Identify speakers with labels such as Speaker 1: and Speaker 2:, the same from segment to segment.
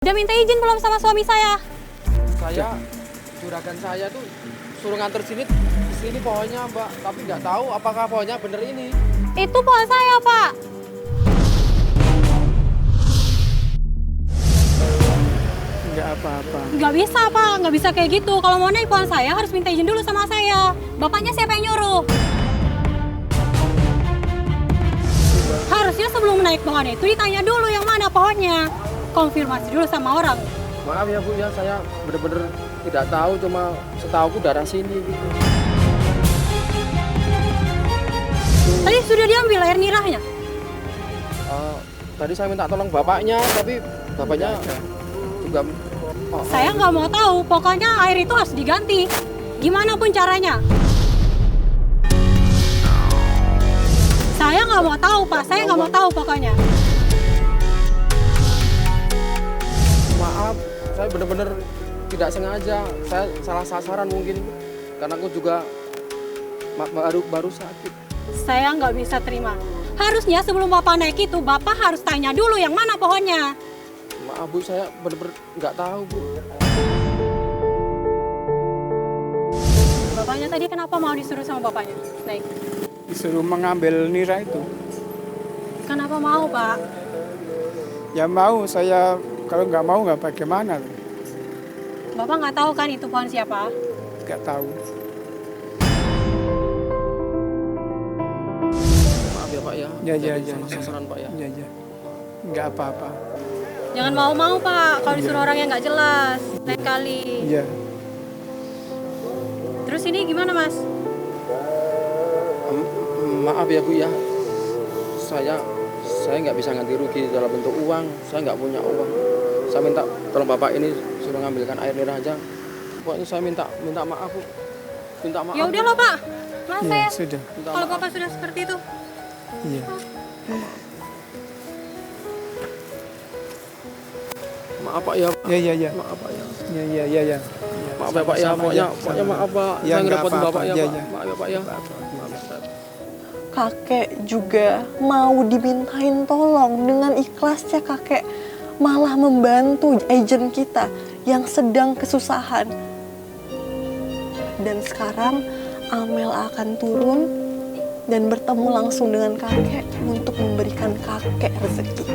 Speaker 1: Udah minta izin belum sama suami saya?
Speaker 2: Juragan saya tuh suruh nganter sini pohonnya Mbak, tapi nggak tahu apakah pohonnya bener ini.
Speaker 1: Itu pohon saya, Pak.
Speaker 3: Nggak apa-apa.
Speaker 1: Nggak bisa, Pak. Nggak bisa kayak gitu. Kalau mau naik pohon saya harus minta izin dulu sama saya. Bapaknya siapa yang nyuruh? Harusnya sebelum naik pohon itu ditanya dulu yang mana pohonnya. Konfirmasi dulu sama orang.
Speaker 2: Maaf ya Bu ya, saya bener-bener tidak tahu, cuma setauku daerah sini gitu.
Speaker 1: Tadi sudah diambil air nirahnya?
Speaker 2: Tadi saya minta tolong bapaknya, tapi bapaknya juga...
Speaker 1: Saya nggak mau tahu, pokoknya air itu harus diganti. Gimana pun caranya. Saya nggak mau tahu, Pak. Saya nggak mau tahu pokoknya.
Speaker 2: Maaf, saya bener-bener tidak sengaja. Saya salah sasaran mungkin, karena aku juga baru sakit.
Speaker 1: Saya nggak bisa terima. Harusnya sebelum Bapak naik itu, Bapak harus tanya dulu yang mana pohonnya.
Speaker 2: Maaf Bu, saya bener-bener nggak tahu Bu.
Speaker 1: Bapaknya tadi kenapa mau disuruh sama bapaknya naik?
Speaker 3: Disuruh mengambil nira itu.
Speaker 1: Kenapa mau, Pak?
Speaker 3: Ya mau, saya kalau nggak mau nggak bagaimana.
Speaker 1: Bapak nggak tahu kan itu pohon siapa?
Speaker 3: Nggak tahu.
Speaker 2: Maaf ya Pak ya.
Speaker 3: Ya.
Speaker 2: Salah sasaran Pak ya.
Speaker 3: Ya. Nggak apa-apa.
Speaker 1: Jangan mau-mau, Pak. Kalau disuruh orang yang nggak jelas, lain kali.
Speaker 3: Iya.
Speaker 1: Terus ini gimana, Mas?
Speaker 2: Maaf ya Bu ya. Saya nggak bisa ganti rugi dalam bentuk uang. Saya nggak punya uang. Saya minta tolong Bapak ini suruh ngambilkan air nirah aja. Pokoknya saya minta maaf Bu. Minta maaf.
Speaker 1: Ya udah loh, Pak. Maaf
Speaker 3: Ya,
Speaker 1: saya.
Speaker 3: sudah.
Speaker 1: Kalau Bapak sudah seperti itu.
Speaker 3: Iya.
Speaker 2: Maaf Pak ya.
Speaker 3: Ya.
Speaker 2: Maaf Pak ya.
Speaker 3: Ya.
Speaker 2: Maaf ya Pak ya. Pokoknya maaf Pak.
Speaker 3: Ya,
Speaker 2: Saya ngerepotin
Speaker 3: nggak
Speaker 2: Bapak ya
Speaker 3: apa-apa.
Speaker 2: Pak.
Speaker 3: Ya.
Speaker 2: Maaf ya Pak ya.
Speaker 4: Kakek juga mau dimintain tolong. Dengan ikhlasnya kakek malah membantu agent kita yang sedang kesusahan. Dan sekarang Amel akan turun dan bertemu langsung dengan kakek untuk memberikan kakek rezeki.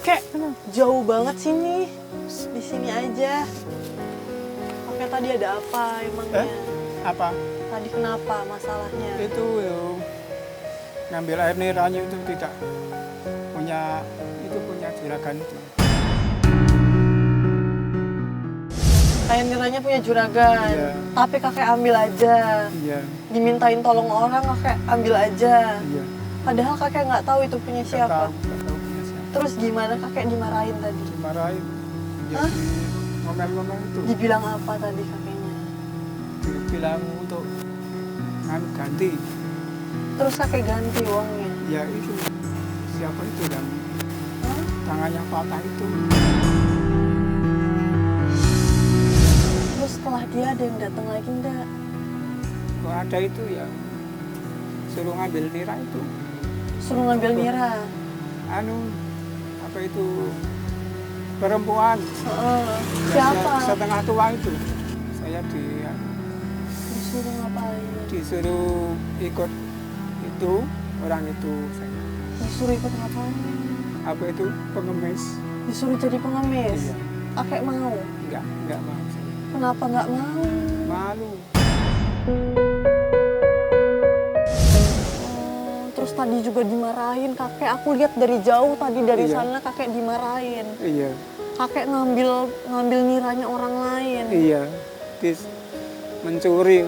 Speaker 4: Kek, jauh banget sini. Di sini aja. Oke, tadi ada apa emangnya?
Speaker 3: Apa?
Speaker 4: Tadi kenapa masalahnya?
Speaker 3: Itu ngambil air niranya itu tidak punya juragan itu.
Speaker 4: Air niranya punya juragan,
Speaker 3: Iya.
Speaker 4: tapi kakek ambil aja.
Speaker 3: Iya.
Speaker 4: Dimintain tolong orang, kakek ambil aja.
Speaker 3: Iya.
Speaker 4: Padahal kakek nggak tahu itu punya
Speaker 3: Nggak
Speaker 4: siapa.
Speaker 3: tahu punya siapa.
Speaker 4: Terus gimana kakek dimarahin tadi?
Speaker 3: Dimarahin. Ya,
Speaker 4: Hah?
Speaker 3: ngomel-ngomel itu.
Speaker 4: Dibilang apa tadi kakeknya?
Speaker 3: Dibilang untuk ganti.
Speaker 4: Terus kakek ganti uangnya.
Speaker 3: Ya itu siapa itu yang
Speaker 4: Hah?
Speaker 3: tangannya patah itu.
Speaker 4: Terus setelah dia ada yang datang lagi enggak?
Speaker 3: Kalau ada itu ya suruh ngambil nira itu.
Speaker 4: Suruh ngambil nira.
Speaker 3: Apa itu perempuan
Speaker 4: Siapa?
Speaker 3: setengah tua itu. Saya
Speaker 4: Disuruh ngapain?
Speaker 3: disuruh ikut itu orang itu saya.
Speaker 4: Disuruh ikut ngapain?
Speaker 3: Apa itu pengemis?
Speaker 4: Disuruh jadi pengemis?
Speaker 3: Iya.
Speaker 4: Kakek mau?
Speaker 3: Enggak mau saya.
Speaker 4: Kenapa nggak mau?
Speaker 3: Malu.
Speaker 4: Terus tadi juga dimarahin kakek. Aku lihat dari jauh tadi dari
Speaker 3: Iya.
Speaker 4: sana kakek dimarahin.
Speaker 3: Iya.
Speaker 4: Kakek ngambil niranya orang lain.
Speaker 3: Iya. Mencuri.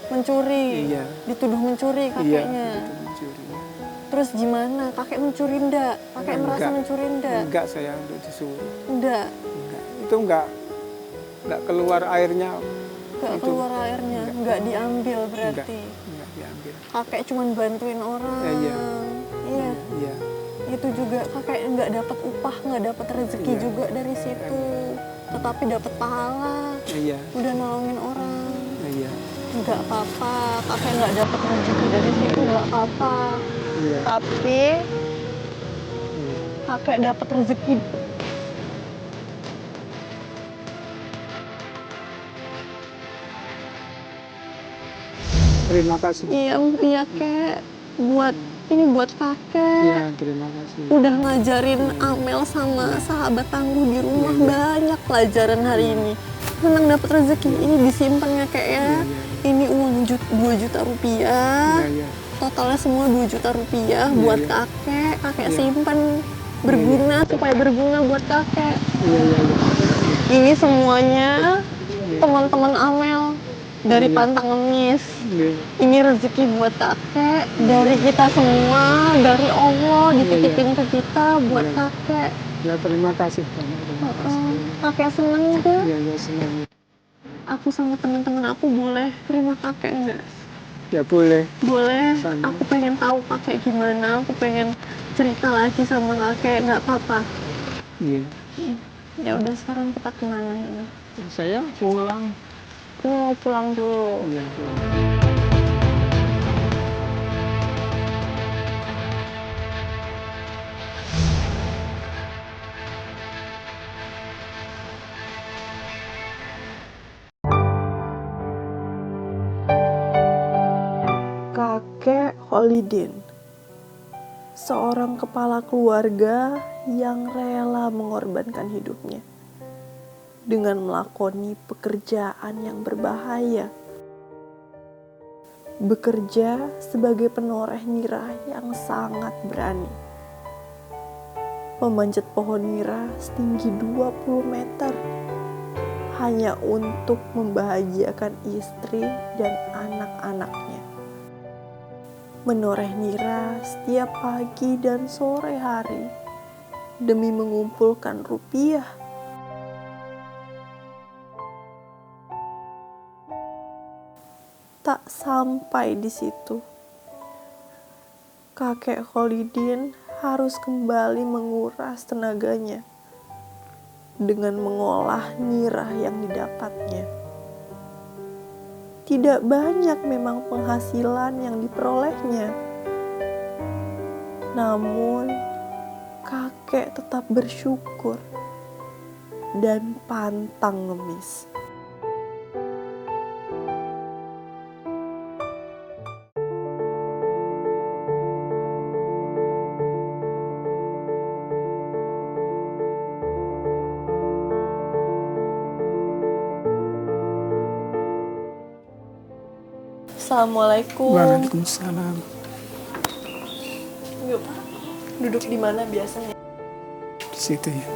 Speaker 4: Mencuri.
Speaker 3: Iya.
Speaker 4: Dituduh mencuri
Speaker 3: Iya.
Speaker 4: kakeknya.
Speaker 3: Itu mencuri.
Speaker 4: Terus gimana? Kakek mencuri ndak? Kakek merasa
Speaker 3: Enggak.
Speaker 4: mencuri ndak?
Speaker 3: Enggak saya untuk disuruh.
Speaker 4: Ndak.
Speaker 3: Enggak. Itu enggak keluar airnya.
Speaker 4: Nggak
Speaker 3: Itu.
Speaker 4: keluar airnya. Nggak diambil berarti.
Speaker 3: Enggak diambil.
Speaker 4: Kakek cuma bantuin orang.
Speaker 3: Iya.
Speaker 4: Iya.
Speaker 3: Iya.
Speaker 4: Itu juga kakek nggak dapat upah, nggak dapat rezeki
Speaker 3: Iya.
Speaker 4: juga dari situ. tapi dapat pahala.
Speaker 3: Iya.
Speaker 4: Udah nolongin orang.
Speaker 3: Iya.
Speaker 4: Nggak apa-apa, kakek nggak dapat rezeki dari situ nggak apa-apa.
Speaker 3: Iya.
Speaker 4: Tapi kakek dapat rezeki.
Speaker 3: Terima kasih.
Speaker 4: Iya kek, buat kakek.
Speaker 3: Iya, terima kasih.
Speaker 4: Udah ngajarin Amel sama sahabat tangguh di rumah, banyak pelajaran hari ini. Senang dapat rezeki, ini disimpan ya kek ya. Ini uang 2 juta rupiah.
Speaker 3: Iya.
Speaker 4: Totalnya semua 2 juta rupiah buat kakek simpan berguna supaya berguna buat kakek.
Speaker 3: Iya.
Speaker 4: Ini semuanya teman-teman Amel dari Pantang Ngemis.
Speaker 3: Iya.
Speaker 4: Ini rezeki buat kakek dari kita semua, dari Allah dititipin ke kita buat kakek.
Speaker 3: Ya, terima kasih banyak. Terima kasih.
Speaker 4: Kakek seneng deh.
Speaker 3: Iya, senang.
Speaker 4: Aku sama teman-teman aku boleh terima kakek enggak?
Speaker 3: Ya boleh.
Speaker 4: Boleh.
Speaker 3: Sama.
Speaker 4: Aku pengen tahu kakek gimana. Aku pengen cerita lagi sama kakek. Nggak apa-apa.
Speaker 3: Iya.
Speaker 4: Ya udah, sekarang kita kemana ini?
Speaker 3: Saya pulang.
Speaker 4: Aku mau pulang dulu.
Speaker 3: Iya.
Speaker 4: Kakek Holidin, seorang kepala keluarga yang rela mengorbankan hidupnya dengan melakoni pekerjaan yang berbahaya. Bekerja sebagai penoreh nira yang sangat berani. Memanjat pohon nira setinggi 20 meter hanya untuk membahagiakan istri dan anak-anaknya. Menoreh nira setiap pagi dan sore hari demi mengumpulkan rupiah. Tak sampai di situ, kakek Holidin harus kembali menguras tenaganya dengan mengolah nira yang didapatnya. Tidak banyak memang penghasilan yang diperolehnya. Namun, kakek tetap bersyukur dan pantang ngemis. Assalamualaikum.
Speaker 3: Waalaikumsalam.
Speaker 4: Yuk, duduk di mana biasanya?
Speaker 3: Di situ ya.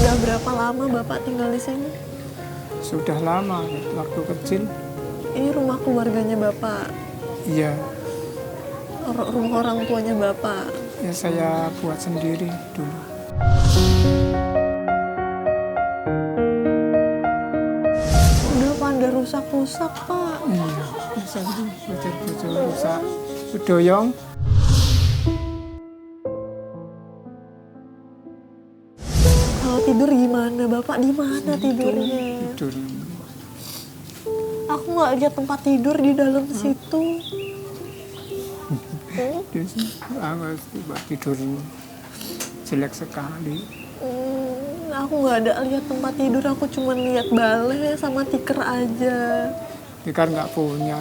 Speaker 4: Udah berapa lama Bapak tinggal di sini?
Speaker 3: Sudah lama, waktu kecil.
Speaker 4: Ini rumah keluarganya Bapak,
Speaker 3: Iya.
Speaker 4: rumah orang tuanya Bapak.
Speaker 3: Ya saya buat sendiri dulu.
Speaker 4: Udah pada rusak-rusak Pak.
Speaker 3: Iya. Bisa bocor-bocor rusak. Bedoyong.
Speaker 4: Kalau tidur gimana Bapak? Di mana tidurnya?
Speaker 3: Tidur.
Speaker 4: Aku nggak lihat tempat tidur di dalam situ.
Speaker 3: Di sini. Aku tidur jelek sekali.
Speaker 4: Aku nggak ada lihat tempat tidur. Aku cuma lihat balai sama tikar aja.
Speaker 3: Tikar nggak punya.